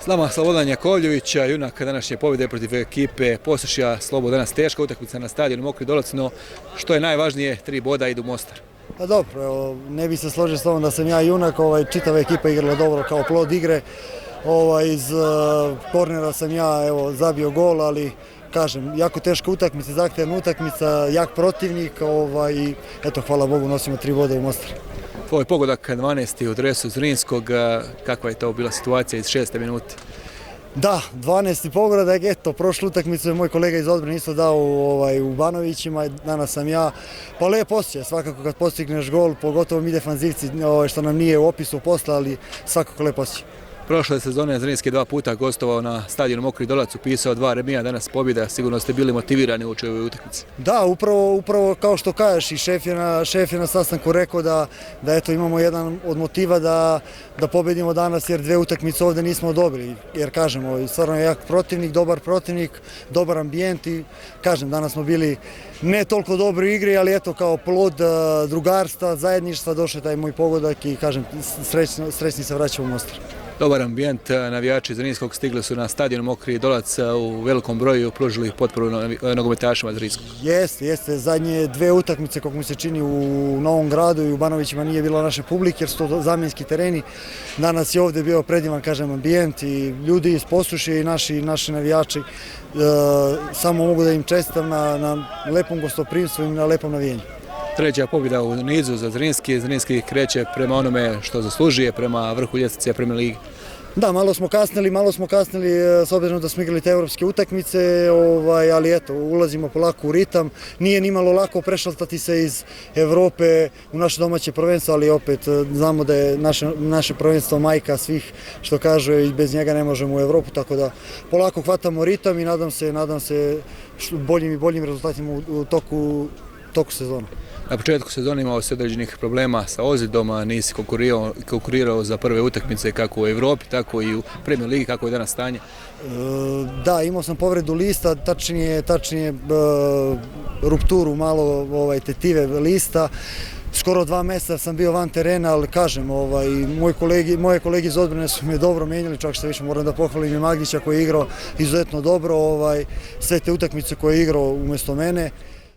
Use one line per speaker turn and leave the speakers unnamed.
S nama Slobodan Jakovljević, junak današnje pobjede protiv ekipe Posušja. Slobo, danas teška utakmica na stadionu Mokri Dolac, no što je najvažnije, 3 boda idu u Mostar.
Pa dobro, evo, ne bi se složio s tom da sam ja junak, čitava ekipa igrala dobro kao plod igre. Iz kornera sam ja zabio gol, ali kažem, jako teška utakmica, zahtevna utakmica, jak protivnik i eto, hvala Bogu, nosimo 3 boda u Mostar.
Tvoj pogodak 12. u dresu Zrinskog, kakva je to bila situacija iz 6. minuti?
Da, 12. pogodak, eto, prošlu utakmicu je moj kolega iz odbrane isto dao u Banovićima, danas sam ja. Pa lep osjećaj, svakako kad postigneš gol, pogotovo mi defanzivci, što nam nije u opisu posla, ali svakako lep osjećaj.
Prošle sezone Zrinski 2 puta gostovao na stadionu Mokri Dolac, upisao 2 remija, danas pobjeda, sigurno ste bili motivirani u ovoj utakmici.
Da, upravo kao što kažeš, i šef je na sastanku rekao da eto, imamo jedan od motiva da pobedimo danas, jer 2 utakmice ovde nismo dobili, jer kažemo, stvarno je jak protivnik, dobar ambijent i kažem, danas smo bili ne toliko dobro u igri, ali eto, kao plod drugarstva, zajedništva, došao je taj moj pogodak i kažem, srećni se vraćamo u Mostar.
Dobar ambijent, navijači Zrinskog stigli su na stadion Mokri Dolac u velikom broju, pružili potporu nogometašima Zrinskog.
Jeste, zadnje 2 utakmice, kako mi se čini, u Novom Gradu i u Banovićima nije bilo naše publike jer su to zamjenski tereni. Danas je ovde bio predivan, kažem, ambijent i ljudi iz Posušja i naši navijači. Samo mogu da im čestitam na lepom gostoprimstvu i na lepom navijenju.
3. pobjeda u nizu za Zrinski. Zrinski kreće prema onome što zaslužuje, prema vrhu ljestvice Premier lige.
Da, malo smo kasnili s obzirom da smo igrali te evropske utakmice, ali eto, ulazimo polako u ritam. Nije ni malo lako prešaltati se iz Evrope u naše domaće prvenstvo, ali opet znamo da je naše prvenstvo majka svih, što kažu, i bez njega ne možemo u Evropu, tako da polako hvatamo ritam i nadam se boljim i boljim rezultatima u toku sezona.
Na početku sezona imao se određenih problema sa ozljedom, nisi konkurirao za prve utakmice kako u Evropi, tako i u Premier ligi, kako je danas stanje?
Da, imao sam povredu lista, tačnije rupturu malo tetive lista. Skoro 2 mjeseca sam bio van terena, ali kažem, moje kolege iz odbrane su me dobro menjali, čak što više moram da pohvalim i Magdića koji je igrao izuzetno dobro, sve te utakmice koje je igrao umjesto mene.